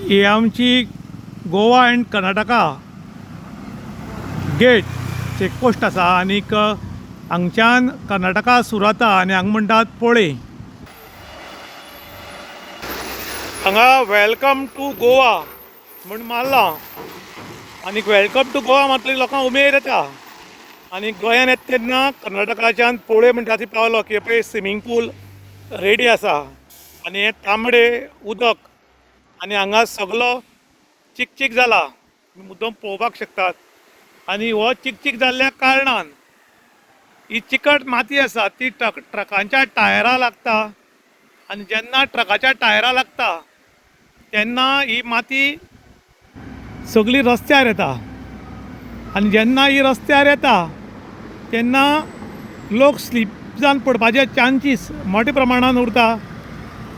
ही आमची Goa and Karnataka gate checkpost आसा आनीक हांगच्यान कर्नाटका सुरू जाता आनी हांगा म्हणटात पोळे. हांगा वेलकम टू गोवा म्हूण मारलां आनीक वेलकम टू गोवा म्हटल्यार लोकांक उमेद येता. आनी गोंयान येता तेन्ना कर्नाटकाच्यान पोळे म्हणटा ती पावलो की पळय स्विमींग पूल रेडी आसा आनी हे तांबडे उदक आनी हांगा सगळो चिकचीक जाला, मुद्दम पळोवपाक शकतात. आनी हो चिकचीक जाल्ल्या कारणान ही चिकट माती आसा ती ट्रकांच्या टायरां लागता आनी जेन्ना ट्रकाच्या टायरां लागता तेन्ना ही माती सगळी रस्त्यार येता आनी जेन्ना ही रस्त्यार येता तेन्ना लोक स्लीप जावन पडपाचे चान्सीस मोठ्या प्रमाणान उरता.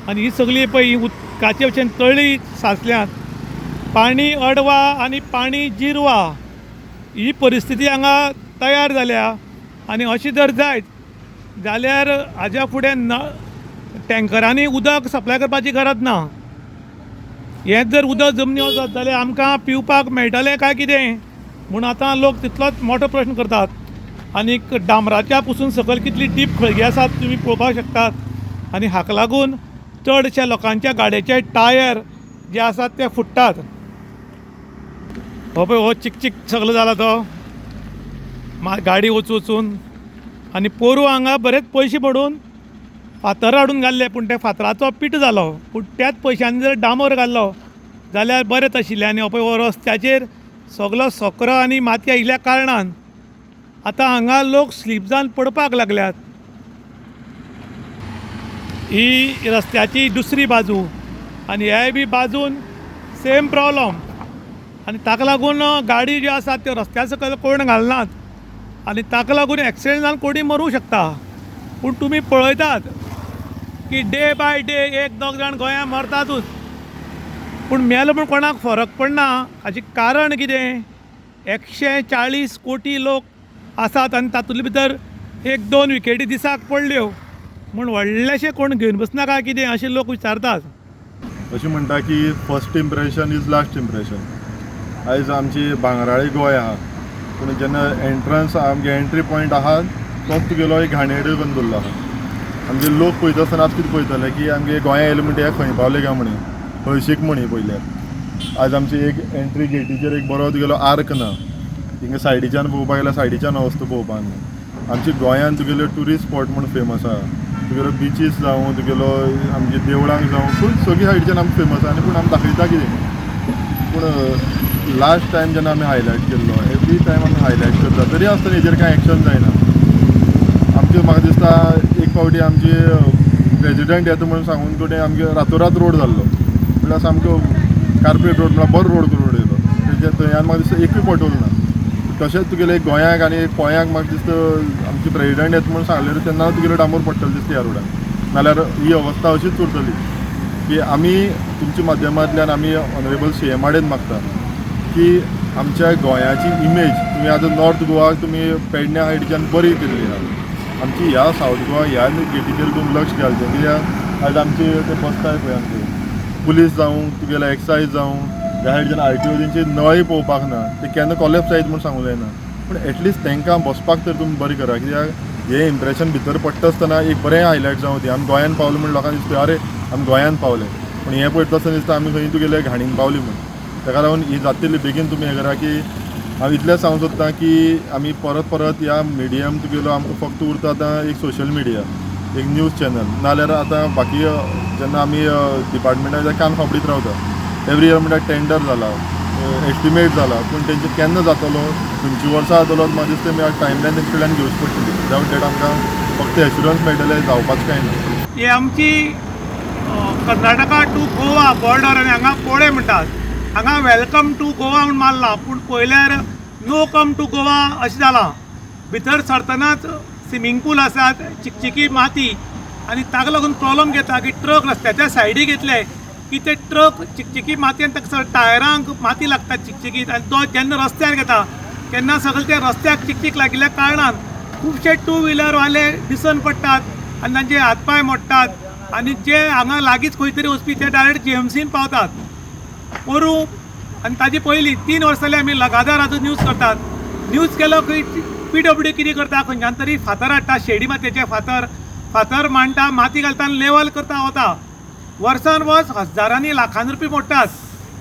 आनी ही सगळी पळय उदकाचे भशेन तळी साचल्यात, पाणी अडवा आनी पाणी जिरवा ही परिस्थिती हांगा तयार जाल्या. आनी अशी जर जायत जाल्यार हाज्या फुडें टँकरांनी उदक सप्लाय करपाची गरज ना. हेंच जर उदक जमनी वचत जाल्यार आमकां पिवपाक मेळटलें काय कितें म्हूण आतां लोक तितलोच मोठो प्रश्न करतात. आनीक डांबराच्या पसून सकयल कितली डीप खळगी आसात तुमी पळोवपाक शकतात. आनी हाका लागून चडशा लोकांच्या गाडयेचे टायर जे आसात ते फुट्टात. हो पळय हो चिकचीक सगळो जाला तो गाडी वचून आनी पोरू हांगा बरेच पयशे पडून फातर हाडून घाल्ले पूण त्या फातराचो पीठ जालो. पूण त्याच पयशांनी जर डांबर घाल्लो जाल्यार बरेंच आशिल्लें. आनी हो पळय हो रस्त्याचेर सगळो सोकरो आनी माती आयिल्ल्या कारणान आतां हांगा लोक स्लीप जावन पडपाक लागल्यात. ही रस्त्याची दुसरी बाजू आनी ह्याय बी बाजून सेम प्रॉब्लम. आनी ताका लागून गाडी ज्यो आसात त्यो रस्त्या सकयल कोण घालनात आनी ताका लागून एक्सिडेंट जावन कोणी मरूं शकता. पूण तुमी पळयतात की डे बाय डे एक दोग जाण गोंयांत मरतातूच. पूण मेलो म्हूण कोणाक फरक पडना. हाचें कारण कितें? 140 कोटी लोक आसात आनी तातूंतले भितर एक दोन विकेटी दिसाक पडल्यो म्हूण व्हडलेशें कोण घेवन बसना काय कितें अशें लोक विचारतात. अशें म्हणटा की first impression is last impression. आयज आमची भांगराळी गोंय आहा पूण जेन्ना एंट्रन्स आमगे एंट्री पॉयंट आहा तोच तुगेलो एक घाणेरडे बंद दवरलो आहा. आमचे लोक पळयता आसतना कितें पळयतले की आमगे गोंया येयले म्हणटा हे खंय पावले काय म्हणी हळशीक म्हणी पयल्यार. आयज आमची एक एंट्री गेटीचेर एक बरो तुगेलो आर्क ना, हिंगा सायडीच्यान पळोवपाक गेल्यार सायडीच्यान वस्तू पळोवपाक ना. आमची गोंयान तुगेलो ट्युरिस्ट स्पॉट म्हूण फेमस आहा. तुगेलो बिचीस जावं तुगेलो आमचे देवळांक जावं फूल सगळी सायडीच्यान आमकां फेमस आहा. आनी पूण आमी दाखयता कितें? पूण लास्ट टायम जेन्ना आमी हायलायट केल्लो एवरी टायम आमी हायलायट करता तरी आसतना हेजेर कांय एक्शन जायना. आमचे म्हाका दिसता एक फावटी आमची प्रेजिडेंट येता म्हणून सांगून कडेन आमगे रातोरात रोड जाल्लो म्हणल्यार सामको कार्पेट रोड म्हणल्यार बरो रोड करून उडयलो. तेजे थंय म्हाका दिसता एकूय पटोल ना. तशेंच तुगेले गोंयाक आनी गोंयाक म्हाका दिसता आमचे प्रेजिडेंट येता म्हणून सांगलें तेन्ना तुगेलो डांबोर पडटलो दिसता ह्या रोडान. नाल्यार ही अवस्था अशीच उरतली की आमी तुमच्या माध्यमांतल्यान आमी ऑनरेबल CM कडेन मागता की आमच्या गोंयाची इमेज तुमी आतां नॉर्थ गोवा तुमी पेडण्या सायडीच्यान बरी केल्ली आहा. आमची ह्या सावथ गोवा ह्या गेटीचेर तुमी लक्ष घालचें. कित्याक आयज आमचे ते बसताय पळय आमचे पुलीस जावं तुगेलो एक्सायज जावं ह्या सायडीच्यान RTO तेंची नळय पळोवपाक ना. ते केन्ना कॉलेप्स जायत म्हूण सांगूं जायना. पूण एटलिस्ट तांकां बसपाक तर तुमी बरें करा. कित्याक हे इम्प्रेशन भितर पडटा आसतना एक बरें हायलायट जावं ती आमी गोंयान पावले म्हूण लोकांक दिसता अरे आमी गोंयान पावले. पूण हें पळयता आसतना दिसता आमी खंय तुगेले घाणीन पावली म्हूण. ताका लागून ही जाता तितली बेगीन तुमी हें करा की हांव इतलेंच सांगूंक सोदतां की आमी परत परत ह्या मिडियम तुगेलो आमकां फक्त उरता आतां एक सोशल मिडिया एक न्यूज चॅनल नाल्यार आतां बाकी जेन्ना आमी डिपार्टमेंटान कान फाबडीत रावता. एवरी इयर म्हणल्यार टेंडर जाला एस्टिमेट जाला पूण तेंचे केन्ना जातलो 20 वर्सां जातलो म्हाका दिसता आमी टायमलायन तेंचे कडल्यान घेवची पडटली. विदावट डेट आमकां फक्त एश्युरन्स मेळटलें जावपाचें कांय ना. ही आमची कर्नाटका टू गोवा बॉर्डर आनी हांगा पोळे म्हणटात. हांगा वेलकम टू गोवा म्हूण मारला पूण पळयल्यार नो कम टू गोवा अशें जालां. भितर सरतनाच स्विमींग पूल आसात, चिकचिकी माती आनी ताका लागून प्रॉब्लम घेता की ट्रक रस्त्याच्या सायडीक घेतले की ते ट्रक चिकचिकी माती आनी ताका टायरांक माती लागता चिकचिकीत आनी तो जेन्ना रस्त्यार घेता तेन्ना सगळे ते रस्त्याक चिकचीक लागिल्ल्या कारणान खुबशे 2 व्हिलरवाले दिसन पडटात आनी तांचे हातपाय मोडटात. आनी जे हांगा लागींच खंय तरी वचपी ते डायरेक्ट GMCन पावतात. पोरू आनी ताजे पयलीं 3 वर्सां जाली आमी लगातार आतां न्यूज करतात. न्यूज केलो की PWD कितें करता, खंयच्यान तरी फातर हाडटा, शेडी मातयेचे फातर मांडटा, माती घालता आनी लेवल करता वता. वर्सान वर्स हजारांनी लाखांनी रुपया मोडटात.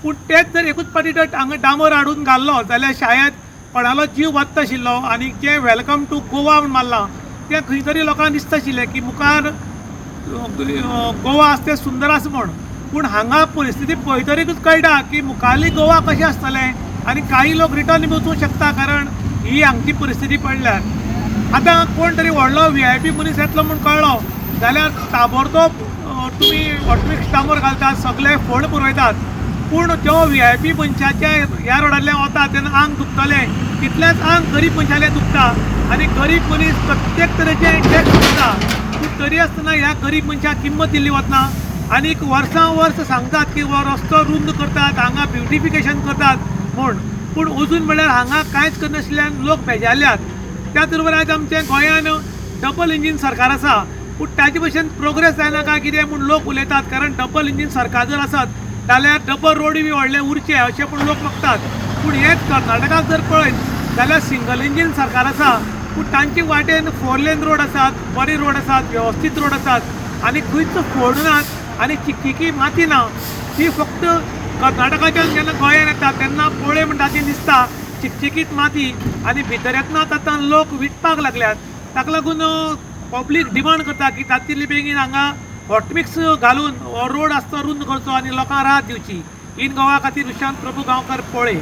पूण तेच जर एकूच पाटी जर हांगा डांबर हाडून घाल्लो जाल्यार शायद कोणालो जीव वचता आशिल्लो. आनी जे वेलकम टू गोवा म्हूण मारलां तें खंय तरी लोकांक दिसता आशिल्लें की मुखार गोवा आसा तें सुंदर आसा म्हूण. पूण हांगा परिस्थिती पळयतरीच कळटा की मुखारली गोवा कशें आसतलें आनी काही लोक रिटर्न वचूंक शकता, कारण ही हांगची परिस्थिती पडल्यार. आतां कोण तरी व्हडलो VIP मनीस येतलो म्हूण कळ्ळो जाल्यार ताबडतोब तुमी ऑटोमिक्स डांबर घालतात, सगळे फंड पुरयतात. पूण जो VIP मनशाच्या ह्या रोडांतल्यान वता तेन्ना आंग दुखतलें, तितलेंच आंग गरीब मनशालें दुखता. आनी गरीब मनीस प्रत्येक तरेचे टॅक्स भरता, पूण तरी आसतना ह्या गरीब मनशाक किंमत दिल्ली वतना. आनीक वर्सां वर्स सांगतात की हो रस्तो रुंद करतात, हांगा ब्युटिफिकेशन करतात म्हूण. पूण अजून म्हळ्यार हांगा कांयच करनाशिल्ल्यान लोक बेजारल्यात. त्याच बरोबर आयज आमच्या गोंयान डबल इंजीन सरकार आसा, पूण ताजे भशेन प्रोग्रेस जायना काय कितें म्हूण लोक उलयतात. कारण डबल इंजीन सरकार जर आसत जाल्यार डबल रोड बी व्हडले उरचे अशें पूण लोक मागतात. पूण हेच कर्नाटकाक जर पळयत जाल्यार सिंगल इंजीन सरकार आसा, पूण तांचे वाटेन 4 लेन रोड आसात, बरे रोड आसात, वेवस्थीत रोड आसात, आनी खंयच फोड नात आनी चिकचिकी माती ना. ती फक्त कर्नाटकाच्यान जेन्ना गोंयांत येता तेन्ना पळय म्हणटा ती दिसता चिकचिकीत माती, आनी भितर येतना आतां लोक विटपाक लागल्यात. ताका लागून पब्लीक डिमांड करता की तातूंतली बेगीन हांगा हॉटमिक्स घालून हो रोड आसता रुंद करचो आनी लोकांक राहत दिवची. इन गोवा खातीर विशांत प्रभू गांवकार पोळे.